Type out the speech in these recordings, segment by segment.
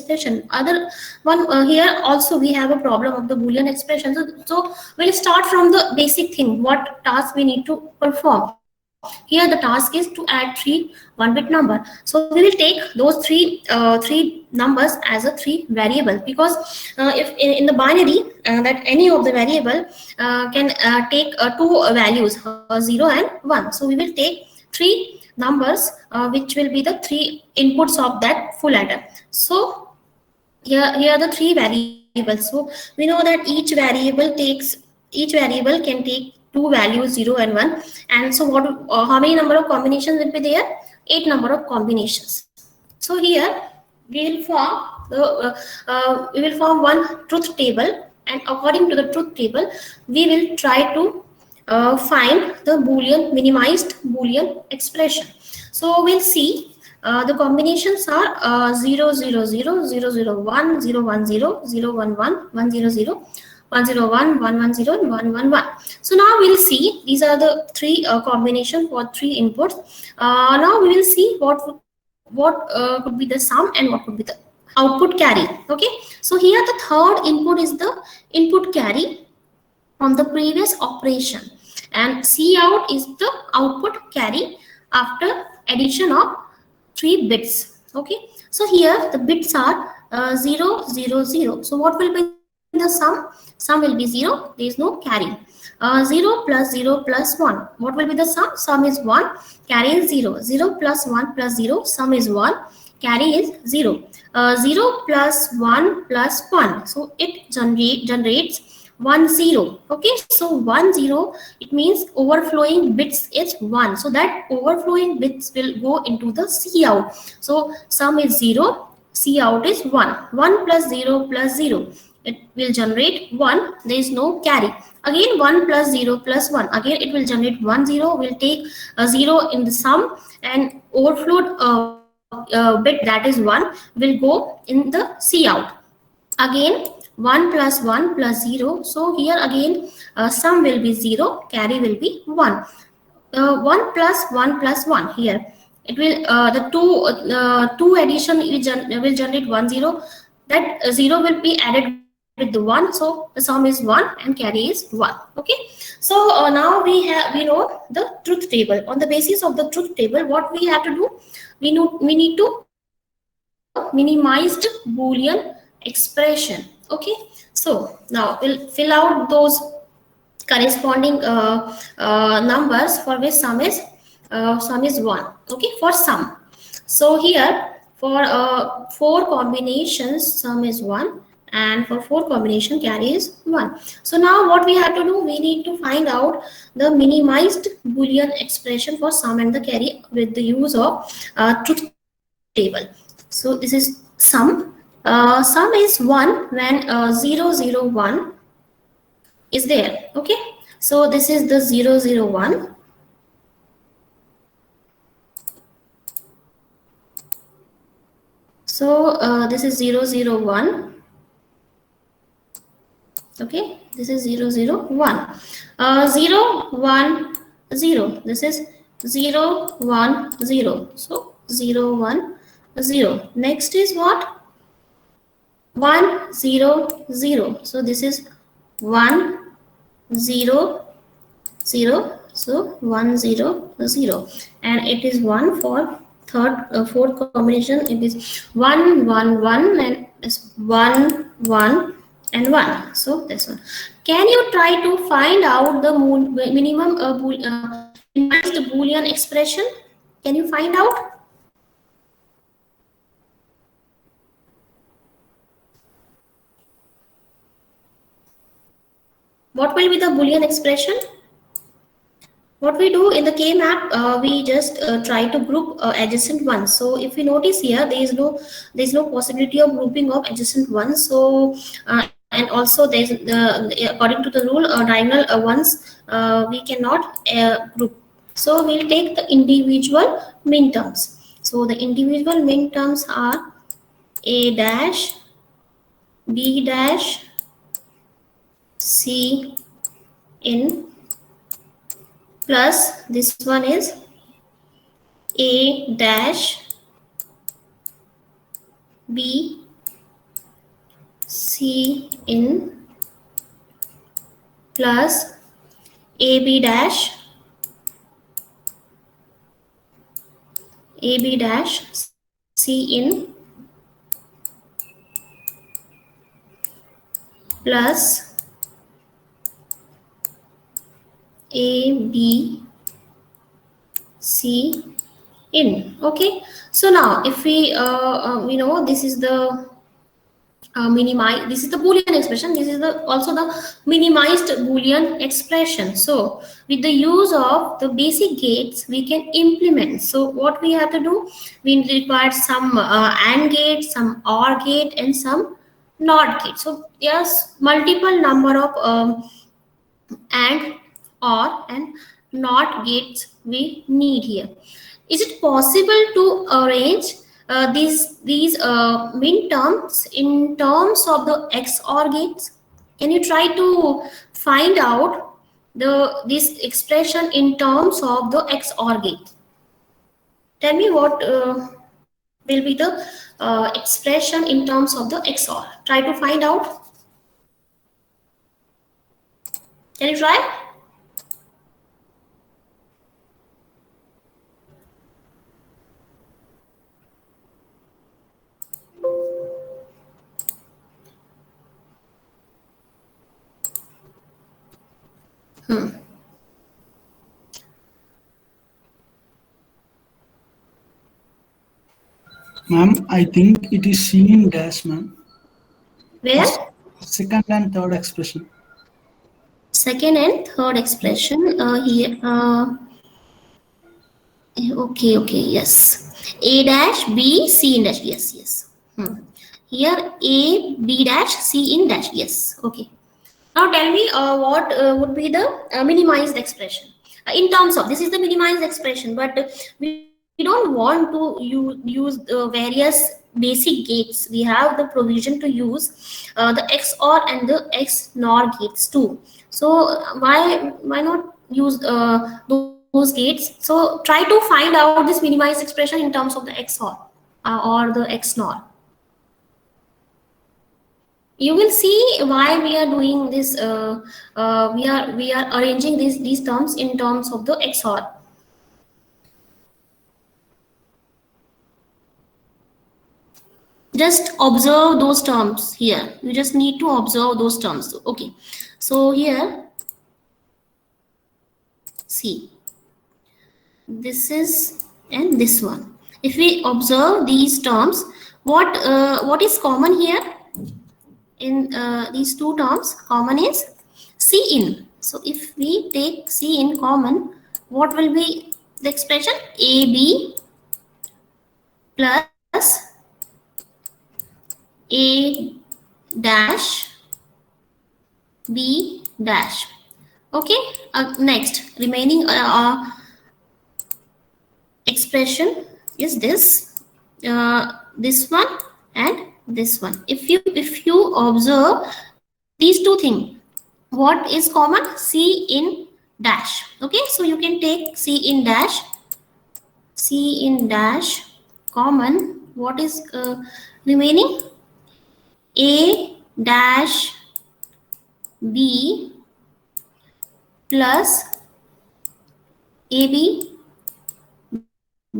expression. Other one here also we have a problem of the Boolean expression. So we'll start from the basic thing. What task we need to perform? Here the task is to add three 1-bit number. So we will take those three numbers as a three variable, because if in the binary that any of the variable can take two values, 0 and 1. So we will take three numbers which will be the three inputs of that full adder. So here are the three variables. So we know that each variable can take two values, 0 and 1. And so what how many number of combinations will be there? 8 number of combinations. So here we will form one truth table, and according to the truth table we will try to find the minimized Boolean expression. So we'll see the combinations are 0 0 0 0 0 1 0 1 0 0 1 1 1 0 0 101 110 and 111. So now we'll see these are the three combination for three inputs. Now we will see what could be the sum and what could be the output carry. Okay, so here the third input is the input carry from the previous operation, and Cout is the output carry after addition of 3 bits. Okay, so here the bits are 0 0 0. So what will be the sum? Sum will be 0. There is no carry. 0 plus 0 plus 1. What will be the sum? Sum is 1. Carry is 0. 0 plus 1 plus 0. Sum is 1. Carry is 0. 0 plus 1 plus 1. So it generates 1 0. Okay, so 1 0, it means overflowing bits is 1. So that overflowing bits will go into the Cout. So sum is 0. Cout is 1. 1 plus 0 plus 0. It will generate 1. There is no carry. Again 1 plus 0 plus 1. Again it will generate 1 0. We'll take a 0 in the sum, and overflowed bit, that is 1, will go in the Cout. Again 1 plus 1 plus 0. So here again sum will be 0. Carry will be 1. 1 plus 1 plus 1. Here it will the two addition will generate 1 0. That 0 will be added with the 1, so the sum is 1 and carry is 1. Okay, so now we know the truth table. On the basis of the truth table, what we have to do, we need to minimized Boolean expression. Okay, so now we'll fill out those corresponding numbers for which sum is 1. Okay, for sum. So here for 4 combinations sum is 1, and for 4 combination carry is 1. So now what we have to do, we need to find out the minimized Boolean expression for sum and the carry with the use of truth table. So this is sum. Sum is 1 when 0 0 1 is there. Okay, so this is the 0 0 1. So this is 0 0 1. Okay, this is 0 0 1. 0 1 0. This is 0 1 0. So 0 1 0. Next is what? 1 0 0. So this is 1 0 0. So 1 0 0, and it is 1 for fourth combination. It is 1 1 1 and this 1 1 and 1. So this one. Can you try to find out the minimum minimized Boolean expression? Can you find out? What will be the Boolean expression? What we do in the K map, we just try to group adjacent ones. So if you notice here, there is no possibility of grouping of adjacent ones. So and also there is according to the rule, diagonal ones we cannot group. So we'll take the individual min terms. So the individual min terms are A dash, B dash, C in, plus this one is A dash, B C in plus AB dash C in plus AB C in. Okay, so now if we know this is the minimize, this is the boolean expression, this is the also the minimized boolean expression. So with the use of the basic gates we can implement. So what we have to do, we require some AND gate, some OR gate, and some NOT gate. So there's multiple number of and or and not gates we need here. Is it possible to arrange these min terms in terms of the XOR gates? Can you try to find out the this expression in terms of the XOR gate? Tell me what will be the expression in terms of the XOR. Try to find out. Can you try? Hmm. Ma'am, I think it is C in dash, ma'am. Where? Second and third expression. Second and third expression here. Okay, yes. A dash B C in dash. Yes, yes. Here A B dash C in dash. Yes. Okay. Now tell me what would be the minimized expression in terms of, this is the minimized expression, but we don't want to use various basic gates. We have the provision to use the XOR and the XNOR gates too. So why not use those gates? So try to find out this minimized expression in terms of the XOR or the XNOR. You will see why we are doing this. We are arranging these terms in terms of the XOR. Just observe those terms here. You just need to observe those terms. Okay, so here see, this is and this one. If we observe these terms, what is common here in these two terms? Common is C in. So if we take C in common, what will be the expression? AB plus A dash B dash. Okay, next remaining expression is this one and this one. If you observe these two things, what is common? C in dash. Okay, so you can take C in dash common. What is remaining? A dash B plus AB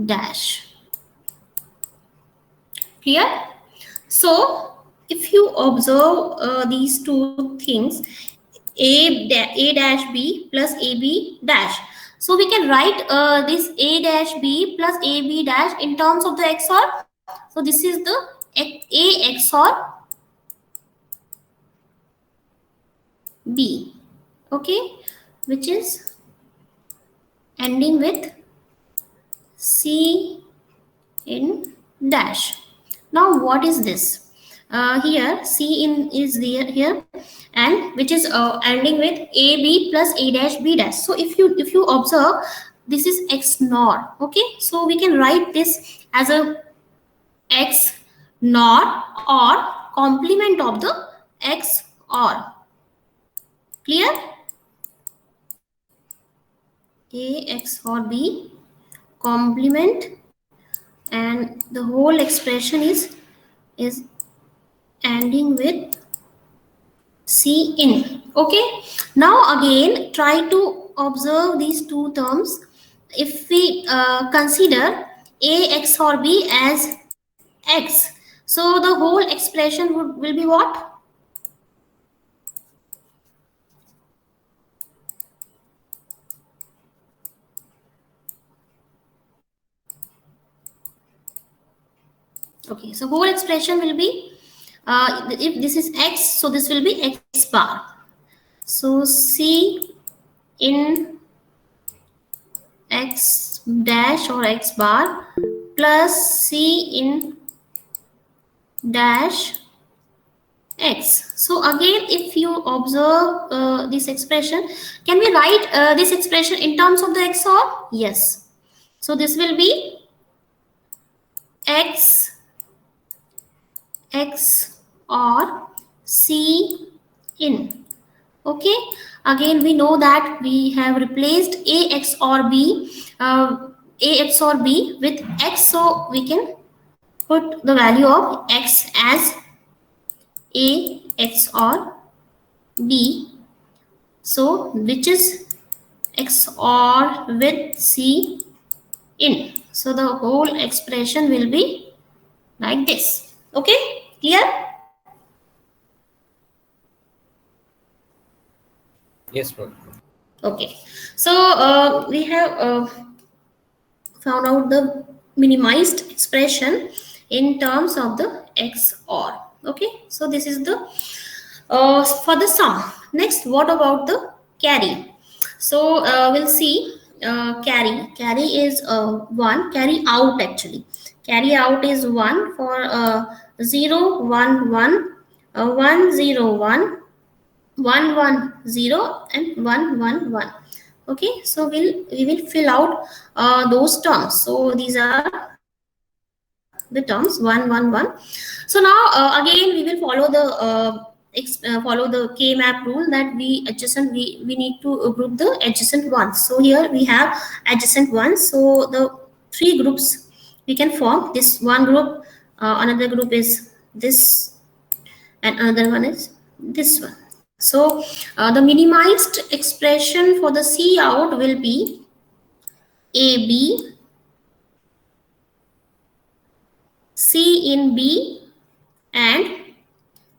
dash. Clear? So if you observe these two things, A dash B plus AB dash. So we can write this A dash B plus AB dash in terms of the XOR. So this is the A XOR B. Okay, which is ending with C in dash. Now what is this? Here C in is there here, and which is ending with AB plus A dash B dash. So if you observe, this is XNOR. Okay, so we can write this as a XNOR or complement of the XOR. Clear? A XOR B complement, and the whole expression is ending with C in. Okay. Now again try to observe these two terms. If we consider A XOR B as X, so the whole expression will be what? Okay, so whole expression will be if this is X, so this will be X bar. So C in X dash or X bar plus C in dash X. So again, if you observe this expression, can we write this expression in terms of the XOR? Yes. So this will be X X or C in. Okay. Again, we know that we have replaced A XOR B, A XOR B with X, so we can put the value of X as A XOR B. So which is XOR with C in. So the whole expression will be like this. Okay, clear? Yes, bro. Okay. So we have found out the minimized expression in terms of the XOR. Okay. So this is the for the sum. Next, what about the carry? So we'll see carry. Carry is 1. Carry out actually. Carry out is 1 for 0, 1, 1, 1, 0, 1, 1, 1, 0, and 1, 1, 1. Okay, so we will fill out those terms. So these are the terms 1, 1, 1. So now again we will follow the follow the K-map rule that we need to group the adjacent ones. So here we have adjacent ones. So the three groups we can form. This one group, another group is this, and another one is this one. So the minimized expression for the C out will be AB, C in B, and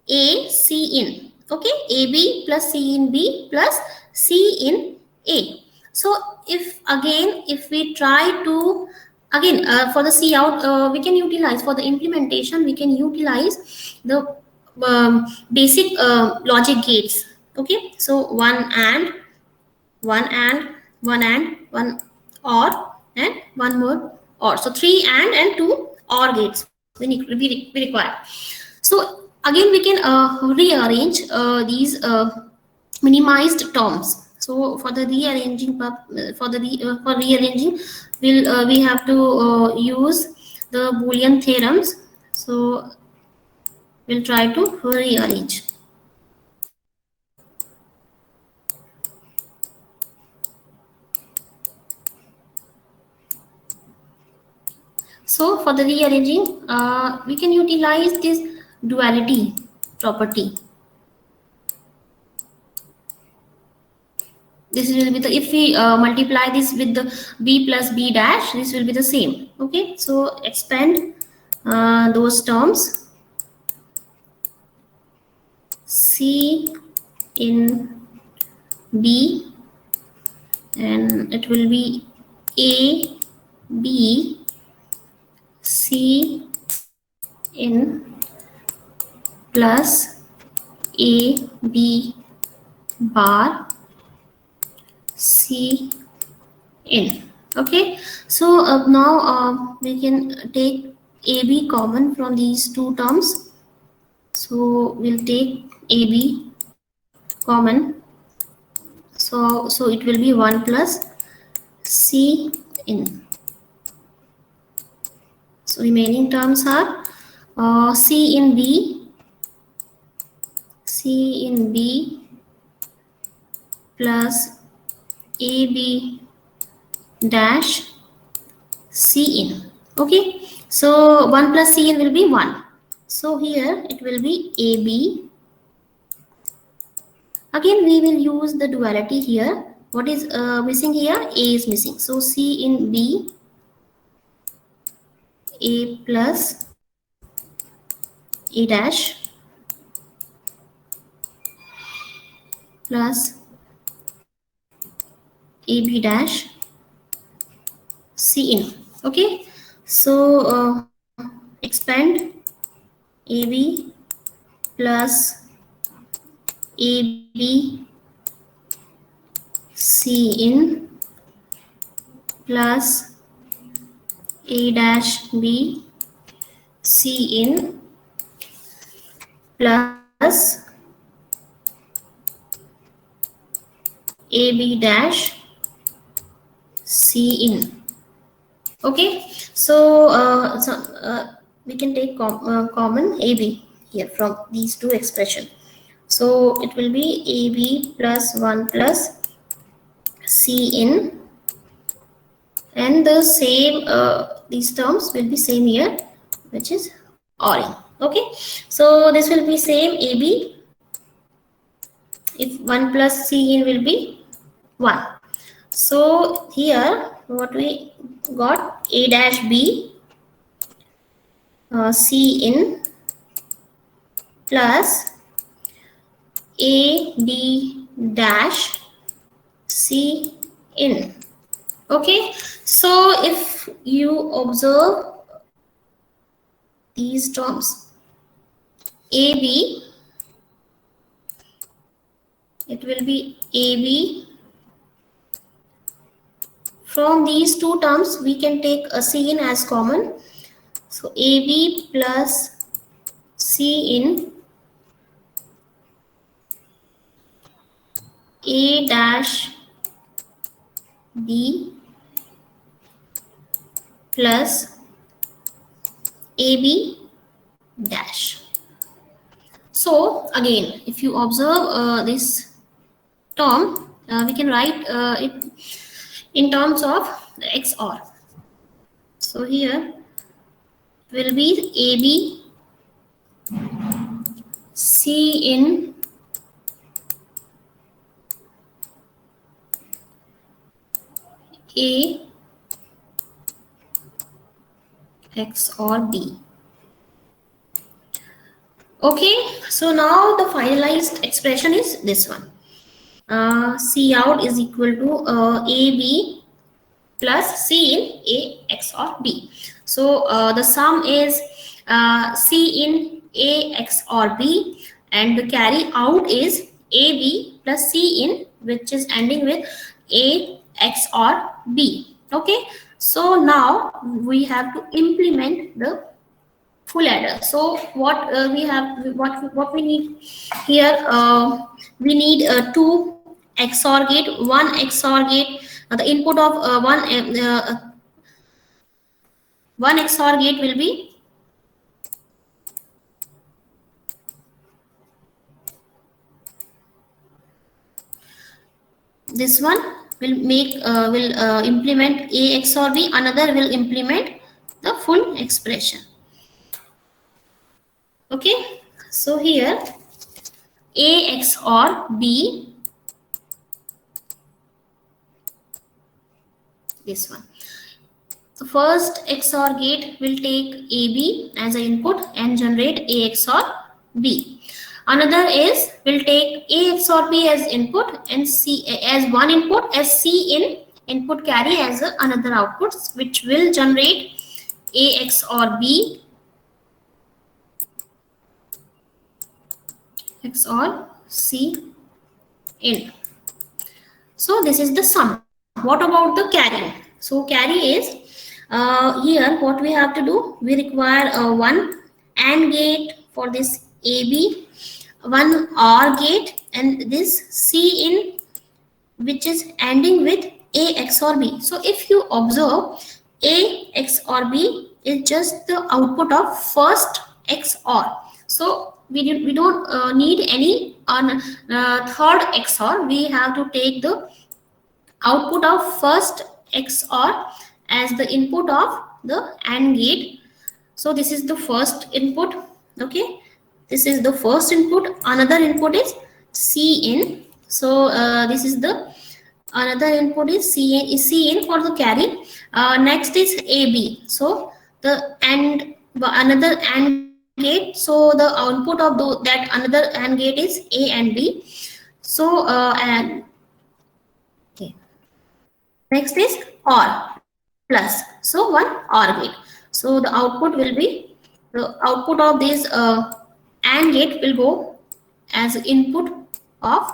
A, C in. Okay, AB plus C in B plus C in A. So if we try to again for the C out, we can utilize for the implementation. We can utilize the basic logic gates. Okay, so one and one and one and one or and one more or. So three and two or gates we require. So again we can rearrange these minimized terms. So for the rearranging for rearranging we have to use the Boolean theorems. So we'll try to rearrange. So for the rearranging, we can utilize this duality property. This will be the, if we multiply this with the B plus B dash, this will be the same. Okay, so expand those terms. C in B, and it will be A, B, C in plus A, B bar, C in. Okay, so now we can take AB common from these two terms. So we'll take AB common. So it will be 1 plus C in. So remaining terms are C in B, C in B plus AB dash C in. Okay, so 1 plus C in will be 1. So here it will be AB Again, we will use the duality here. What is missing here? A is missing. So C in B, A plus A dash plus AB dash C in. Okay. So expand AB plus AB C in plus A dash B C in plus AB dash C in. Okay, so, we can take common AB here from these two expressions. So it will be AB plus 1 plus C in, and the same these terms will be same here, which is all in. Okay, so this will be same AB. If 1 plus C in will be 1. So here what we got, A dash B C in plus A B dash C in. Okay, so if you observe these terms, AB, it will be AB. From these two terms, we can take a C in as common. So AB plus C in A dash B plus AB dash. So again, if you observe this term, we can write it in terms of XOR. So here will be AB C in A XOR B. Okay, so now the finalized expression is this one. C out is equal to AB plus C in A XOR B. So the sum is C in A XOR B, and the carry out is AB plus C in, which is ending with A XOR B. Okay, so now we have to implement the full adder. So what we have, what we need here, we need two XOR gate, one XOR gate, the input of one XOR gate will be this one, will make will implement A XOR B, another will implement the full expression. Okay, so here A XOR B, this one. The first XOR gate will take AB as an input and generate A XOR B. Another is will take A XOR B as input and C as one input, as C in input carry as another output, which will generate A XOR B XOR C in. So this is the sum. What about the carry? So carry is here what we have to do. We require one AND gate for this AB, one OR gate, and this C in, which is ending with A XOR B. So if you observe, A XOR B is just the output of first XOR. So we don't need any third XOR. We have to take the output of first XOR as the input of the AND gate. So this is the first input. Okay, this is the first input. Another input is C in, So this is the another input is Cn for the carry. Next is AB. So the and another AND gate. So the output of that another AND gate is A and B. So and okay. Next is OR plus. So one OR gate. So the output will be the output of this AND gate will go as input of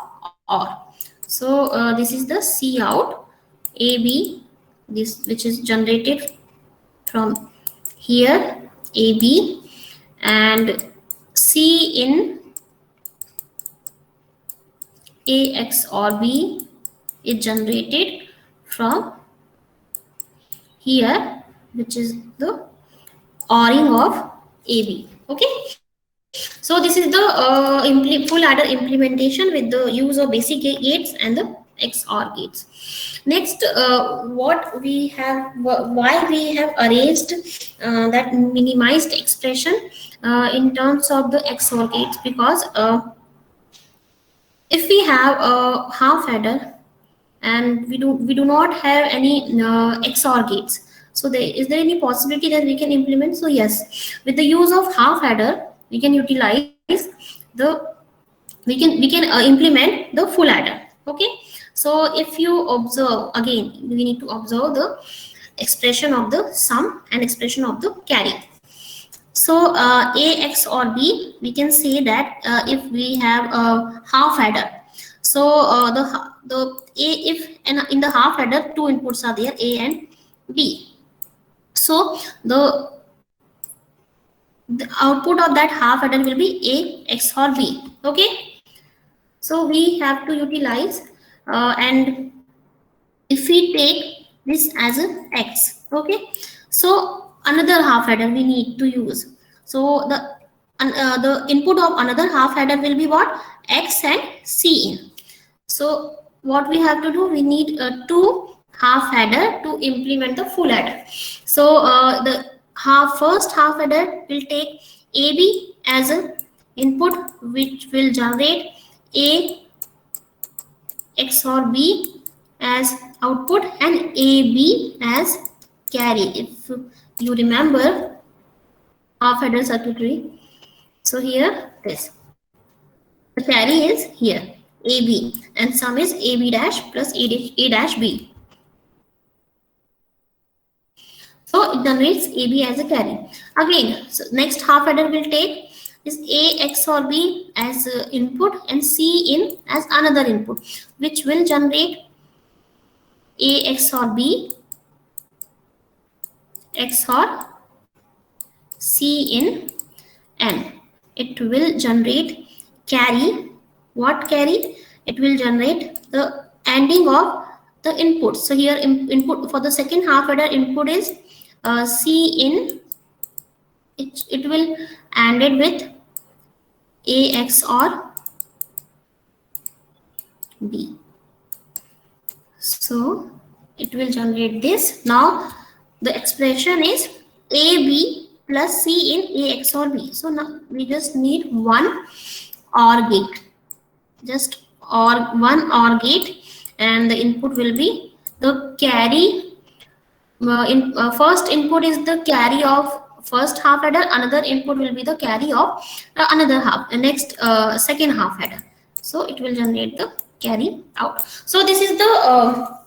OR. So this is the C out AB, this which is generated from here AB, and C in A XOR B is generated from here, which is the ORing of AB. Okay, so this is the full adder implementation with the use of basic gates and the XOR gates. Next, what we have, why we have arranged that minimized expression in terms of the XOR gates, because if we have a half adder and we do not have any XOR gates, so is there any possibility that we can implement? So yes, with the use of half adder we can utilize the we can implement the full adder. Okay, so if you observe again, we need to observe the expression of the sum and expression of the carry. So A XOR B, we can say that if we have a half adder, so the A, if in the half adder two inputs are there, A and B, so the output of that half adder will be A XOR B. Okay, so we have to utilize and if we take this as a X. Okay, so another half adder we need to use. So the input of another half adder will be what? X and C in. So what we have to do, we need two half adder to implement the full adder. So the first half adder will take AB as an input, which will generate A XOR B as output and AB as carry. If you remember half adder circuitry, so here this, the carry is here AB and sum is AB dash plus A dash B. So it generates AB as a carry. Again, so next half adder will take is A XOR B as input and C in as another input, which will generate A XOR B XOR C in N. It will generate carry. What carry? It will generate the ANDing of the input. So here input for the second half adder input is C in, it will AND it with A XOR B. So it will generate this. Now the expression is AB plus C in A XOR B. So now we just need one OR gate, just one OR gate, and the input will be the carry. First input is the carry of first half adder, another input will be the carry of another half, next second half adder. So it will generate the carry out. So this is the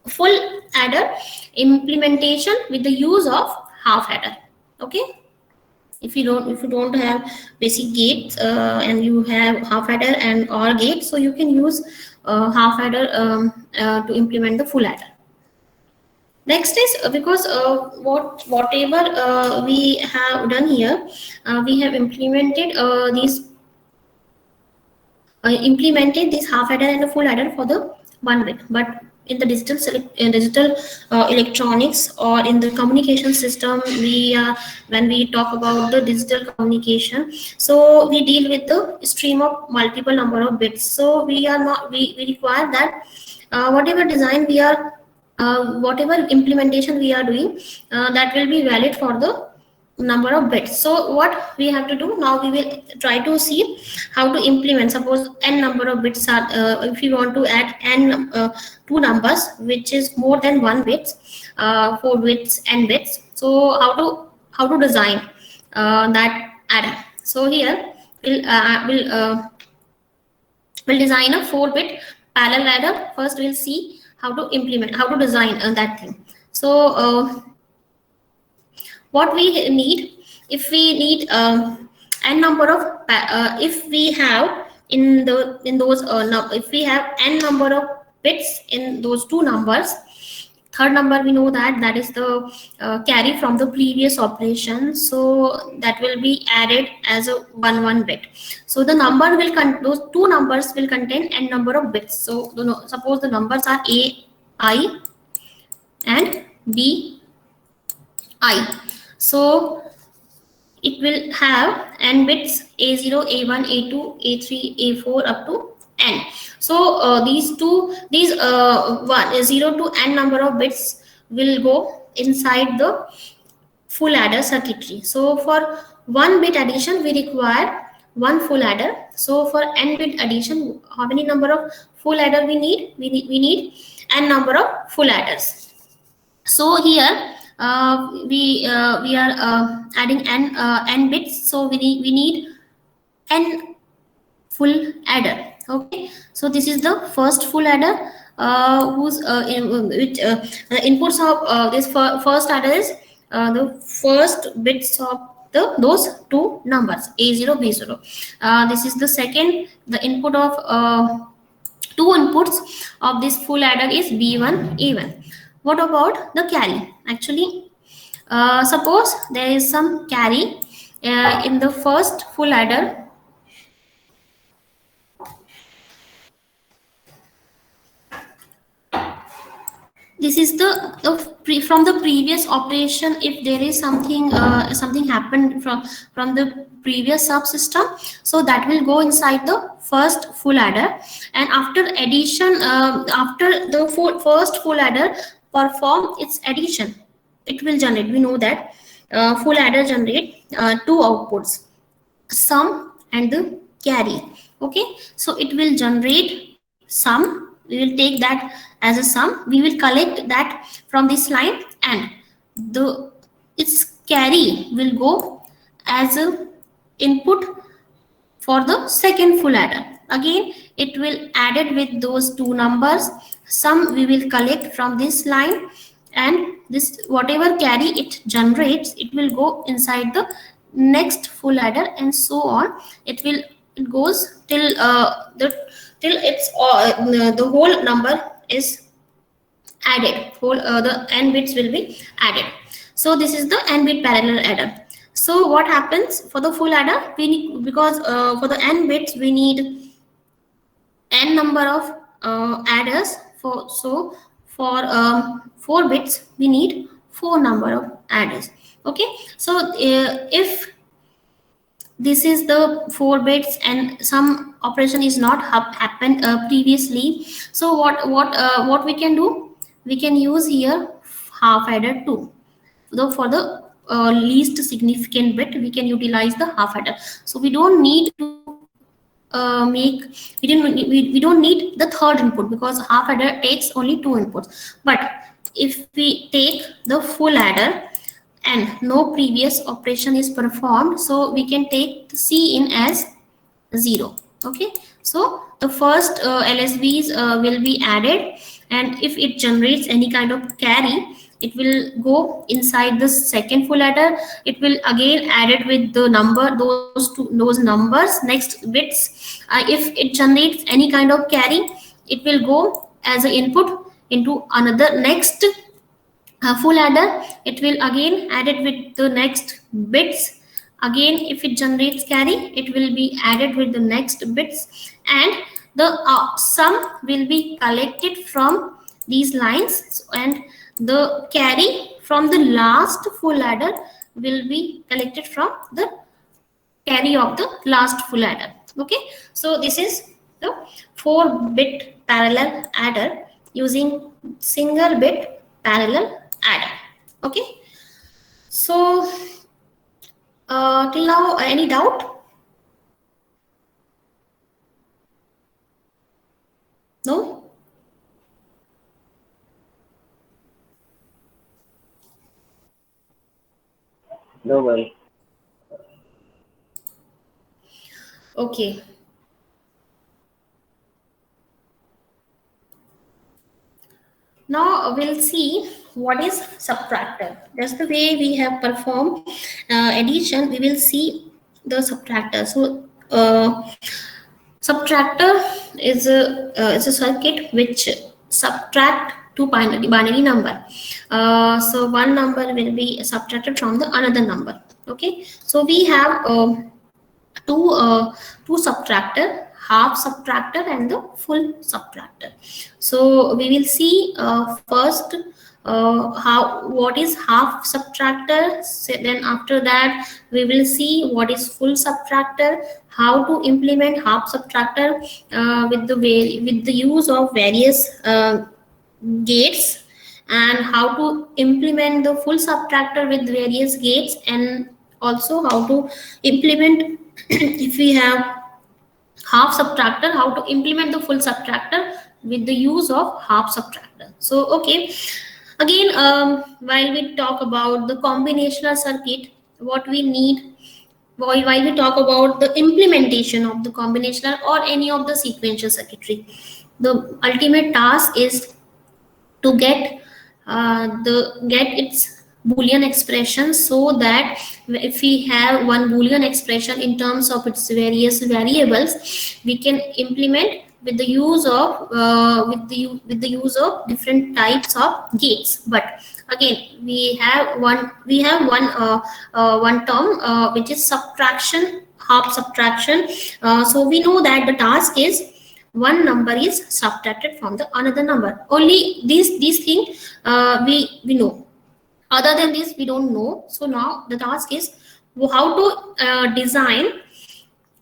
full adder implementation with the use of half adder. Okay, if you don't have basic gates and you have half adder and OR gate, so you can use half adder to implement the full adder. Next is because whatever we have done here, we have implemented this half adder and a full adder for the 1 bit, but in the digital electronics or in the communication system, when we talk about the digital communication, so we deal with the stream of multiple number of bits. So we require that whatever design we are whatever implementation we are doing, that will be valid for the number of bits. So what we have to do now, we will try to see how to implement. Suppose n number of bits are, if we want to add n two numbers which is more than one bits, 4 bits, n bits. So how to design that adder. So here we'll design a 4-bit parallel adder. First we'll see how to implement, how to design that thing. So what we need, if we need n number of if we have in those if we have n number of bits in those two numbers, third number we know that that is the carry from the previous operation, so that will be added as a 1 bit. So the number will those two numbers will contain n number of bits. So suppose the numbers are a I and b I. So it will have n bits, a0, a1, a2, a3, a4 up to n. So these 0 to n number of bits will go inside the full adder circuitry. So for 1-bit addition we require 1 full adder. So for n-bit addition, how many number of full adder we need? We need n number of full adders. So here we are adding n bits, so we need n full adder. Okay, so this is the first full adder whose the inputs of this first adder is the first bits of those two numbers, a0, b0. This is the second, the input of two inputs of this full adder is b1, a1. What about the carry? Actually, suppose there is some carry in the first full adder. This is from the previous operation. If there is something something happened from the previous subsystem, so that will go inside the first full adder, and after addition, after the first full adder perform its addition, it will generate, we know that full adder generate two outputs, sum and the carry. Okay, so it will generate sum, we will take that as a sum, we will collect that from this line, and the its carry will go as a input for the second full adder. Again it will added with those two numbers, sum we will collect from this line, and this whatever carry it generates, it will go inside the next full adder, and so on. It goes till it's the whole number is added, whole the n bits will be added. So this is the n bit parallel adder. So what happens for the full adder? We need, because for the n bits we need n number of adders. For 4 bits we need 4 number of adders. Okay, so if this is the 4 bits and some operation is not happened previously, so what we can do, we can use here half adder 2. Though for the least significant bit we can utilize the half adder. So we don't need to we don't need the third input, because half adder takes only 2 inputs. But if we take the full adder and no previous operation is performed, so we can take the C in as 0. Okay, so the first LSBs will be added, and if it generates any kind of carry, it will go inside the second full adder. It will again add it with the number, those numbers, next bits. If it generates any kind of carry, it will go as an input into another next full adder. It will again add it with the next bits. Again, if it generates carry, it will be added with the next bits, and the sum will be collected from these lines, and the carry from the last full adder will be collected from the carry of the last full adder. Okay, so this is the 4-bit parallel adder using single bit parallel adder. Okay, so Till now, any doubt? No? No worries. Okay. Now we'll see what is subtractor. Just the way we have performed addition, we will see the subtractor. So subtractor is a circuit which subtract two binary number. So one number will be subtracted from the another number. Okay. So we have two two subtractor, half subtractor and the full subtractor. So we will see first how what is half subtractor. So then after that we will see what is full subtractor, how to implement half subtractor with the use of various gates, and how to implement the full subtractor with various gates, and also how to implement if we have half subtractor, how to implement the full subtractor with the use of half subtractor. So okay, again, while we talk about the combinational circuit, what we need, while we talk about the implementation of the combinational or any of the sequential circuitry, the ultimate task is to get its boolean expression, so that if we have one boolean expression in terms of its various variables, we can implement with the use of with the use of different types of gates. But again, we have one term which is subtraction, half subtraction. So we know that the task is one number is subtracted from the another number. Only these things we know. Other than this, we don't know. So now the task is how to design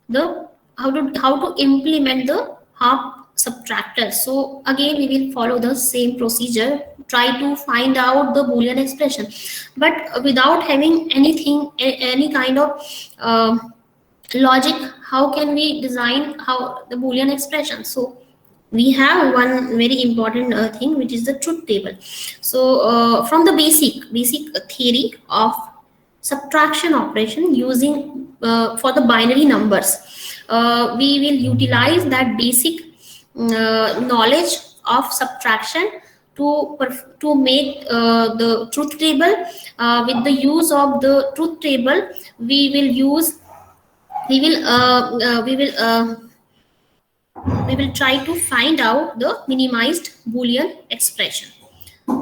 the how to implement the half subtractor. So again, we will follow the same procedure, try to find out the boolean expression, but without having anything, any kind of logic. How can we design how the boolean expression? So we have one very important thing, which is the truth table. So from the basic theory of subtraction operation using for the binary numbers, we will utilize that basic knowledge of subtraction to make the truth table. With the use of the truth table, we will use we will we will try to find out the minimized boolean expression.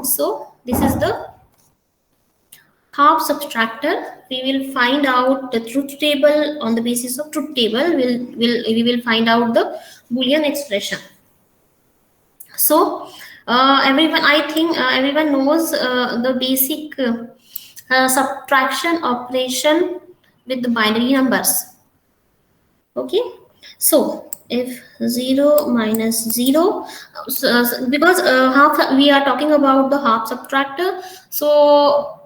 So this is the half subtractor. We will find out the truth table. On the basis of truth table, we will find out the boolean expression. So everyone, I think everyone knows the basic subtraction operation with the binary numbers. Okay, so if 0 minus 0, because half, we are talking about the half subtractor, so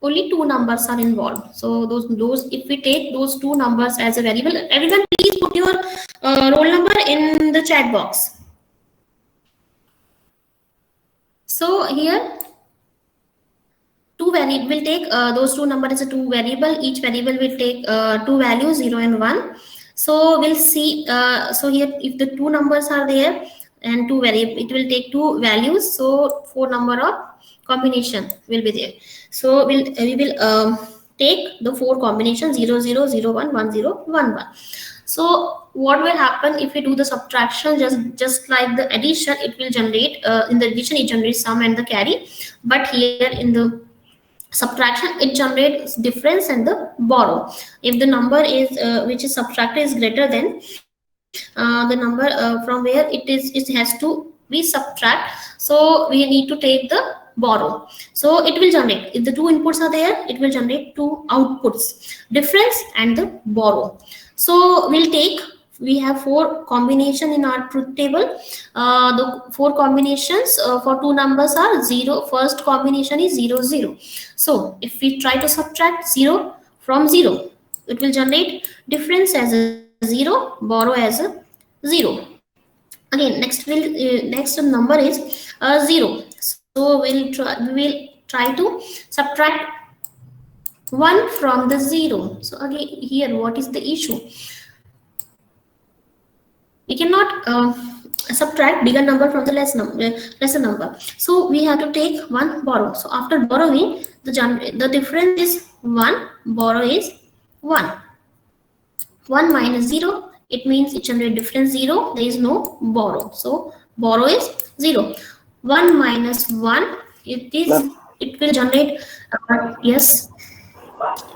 only two numbers are involved. So those if we take those two numbers as a variable, everyone please put your roll number in the chat box. So here two variable will take those two numbers as a two variable. Each variable will take two values, 0 and 1. So we'll see. So here, if the two numbers are there and two variable, it will take two values. So four number of combination will be there. So we will take the four combinations 0 0 0 1 1 0 1 1. So what will happen if we do the subtraction? Just like the addition, it will generate in the addition it generates sum and the carry, but here in the subtraction it generates difference and the borrow. If the number is which is subtracted is greater than the number from where it has to be subtract, so we need to take the borrow. So it will generate, if the two inputs are there, it will generate two outputs, difference and the borrow. So we'll take, we have four combination in our truth table. The four combinations for two numbers are 0. First combination is 0 0. So if we try to subtract 0 from 0, it will generate difference as a 0, borrow as a 0. Again, next number is 0. So we will try to subtract 1 from the 0. So again, here what is the issue? We cannot subtract bigger number from the lesser number. So we have to take one borrow. So after borrowing, the difference is 1. Borrow is 1. 1 minus 0, it means it generates difference 0. There is no borrow. So borrow is 0. 1 minus 1, it will generate yes.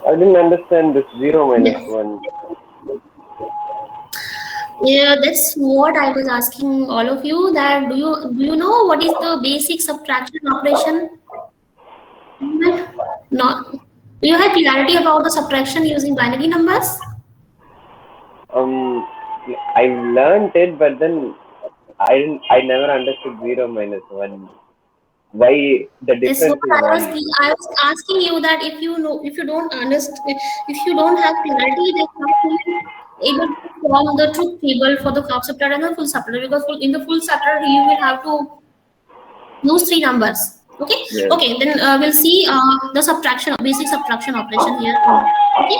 I didn't understand this 0 minus Yes. 1. Yeah, that's what I was asking all of you. That do you know what is the basic subtraction operation? Not. Do you have clarity about the subtraction using binary numbers? I learned it, but then I never understood 0 minus 1. Why the That's what difference is 1? I was asking you, that if you know, if you don't understand, if you don't have clarity, then how can you able to form the truth table for the half subtractor and the full subtractor? Because in the full subtractor you will have to use three numbers. Okay. Yes. Okay. Then we'll see the subtraction, basic subtraction operation here. Okay.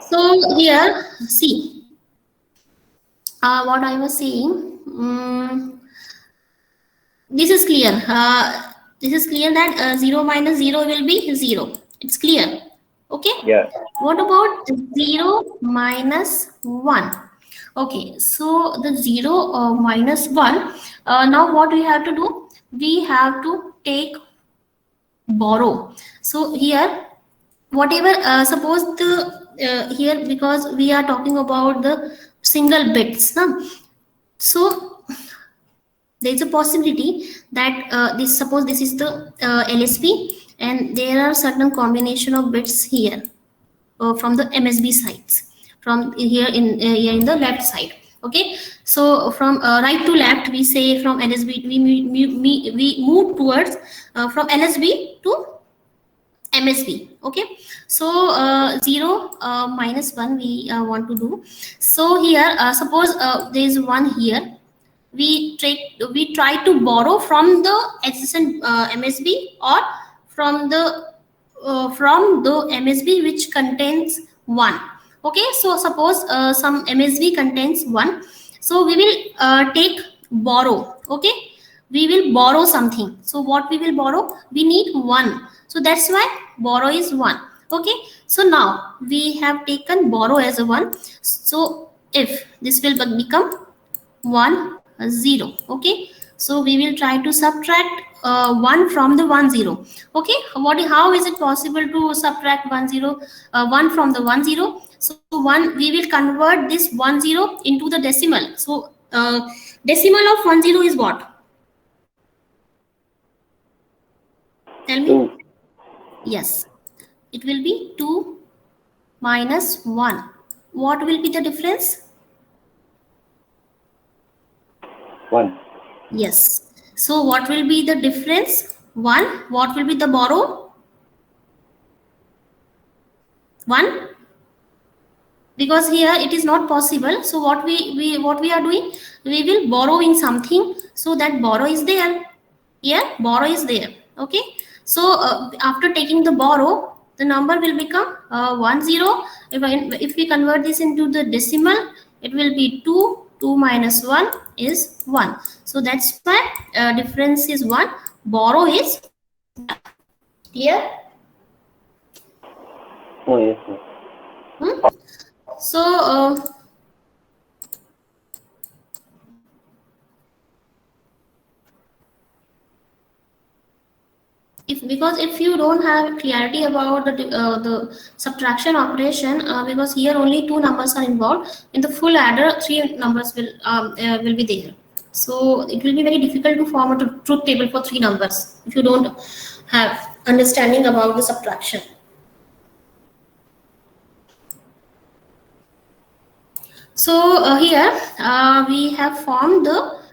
So here, see what I was saying. This is clear. This is clear that 0 minus 0 will be 0. It's clear. Okay. Yeah. What about 0 minus 1? Okay, so the 0 minus 1. Now what we have to do? We have to take borrow. So here, whatever, suppose the here, because we are talking about the single bits. So there is a possibility that suppose this is the LSB, and there are certain combination of bits here from the MSB sides, from here in the left side. Okay, so from right to left, we say from LSB we move towards from LSB to MSB. Okay, so 0 minus 1 we want to do. So here, suppose there is 1 here. We try to borrow from the adjacent MSB, or from the MSB which contains 1. Okay, so suppose some MSB contains 1, so we will take borrow. Okay, we will borrow something. So what we will borrow? We need 1, so that's why borrow is 1. Okay, so now we have taken borrow as a 1. So if this will become 1 0. Okay, so we will try to subtract 1 from the 1 0. Okay, how is it possible to subtract 1 0 1 from the 1 0? So 1, we will convert this 1 0 into the decimal. So decimal of 1 0 is what? Tell me. 2. Yes, it will be 2 minus 1. What will be the difference? 1. Yes. So what will be the difference? 1. What will be the borrow? 1. Because here it is not possible. So what we are doing? We will borrow in something. So that borrow is there. Here borrow is there. Okay. So after taking the borrow, the number will become 1 0. If we convert this into the decimal, it will be 2. 2 minus 1 is 1. So that's why difference is 1. Borrow is 1. Here. Oh, yes, sir. So because if you don't have clarity about the subtraction operation, because here only 2 numbers are involved, in the full adder 3 numbers will be there. So it will be very difficult to form a truth table for 3 numbers if you don't have understanding about the subtraction. So here we have formed the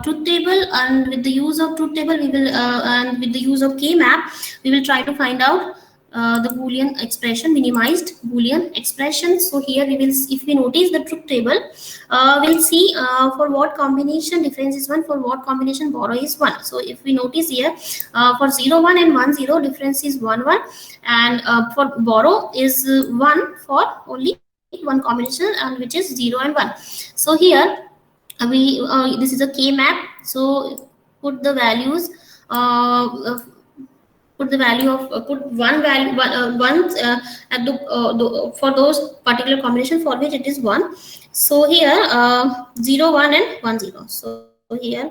truth table, and with the use of truth table we will and with the use of K map we will try to find out the Boolean expression, minimized Boolean expression. So here we will, if we notice the truth table, we'll see for what combination difference is 1, for what combination borrow is 1. So if we notice here, for 0 1 and 1 0 difference is 1 1, and for borrow is 1 for only one combination, and which is 0 and 1. So here we this is a K map. So put the values, put the value of put one value one at for those particular combination for which it is 1. So here 0 1 and 1 0. So here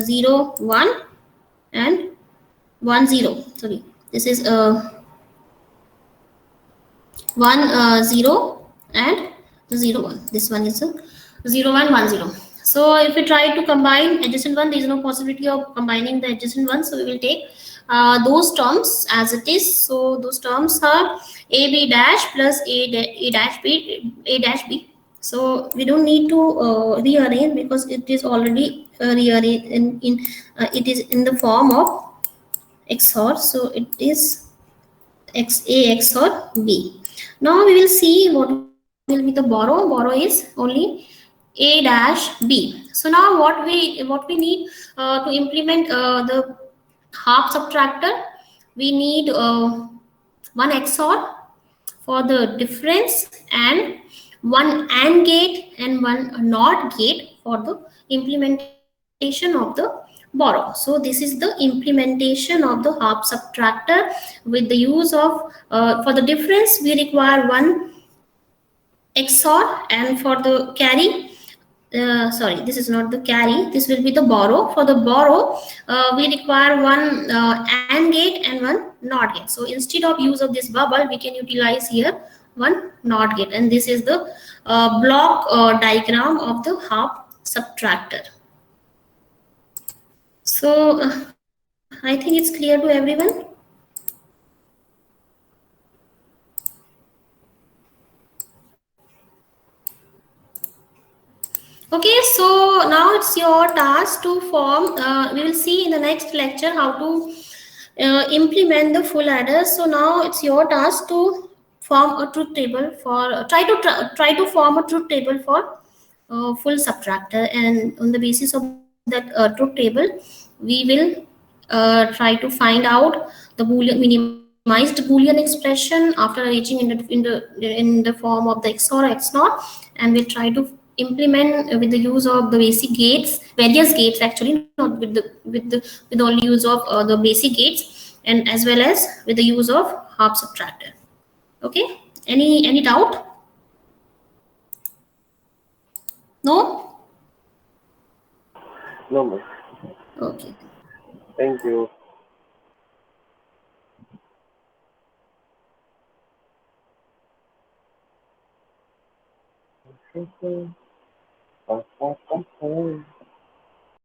0 1 and 1 0, sorry, this is 1 0 and 0 1. This one is 0 1 1 0. So if we try to combine adjacent one, there is no possibility of combining the adjacent one. So we will take those terms as it is. So those terms are a b dash plus a dash b, a dash b. So we don't need to rearrange because it is already rearranged in it is in the form of XOR. So it is X A XOR B. Now we will see what will be the borrow. Borrow is only A dash B. So now what we need to implement the half subtractor, we need one XOR for the difference, and one AND gate and one NOT gate for the implementation of the borrow. So this is the implementation of the half subtractor with the use of for the difference we require one XOR, and for the carry, sorry, this is not the carry, this will be the borrow. For the borrow we require one AND gate and one NOT gate. So instead of use of this bubble, we can utilize here one NOT gate, and this is the block diagram of the half subtractor. So I think it's clear to everyone. Okay, so now it's your task to form. We will see in the next lecture how to implement the full adder. So now it's your task to form a truth table for try to form a truth table for full subtractor, and on the basis of that truth table, we will try to find out the boolean minimized boolean expression after reaching in the form of the XOR or X naught, and we'll try to implement with the use of the basic gates, various gates actually, not with only use of the basic gates, and as well as with the use of half subtractor. Okay, any doubt? No. No, ma'am. Okay. Thank you.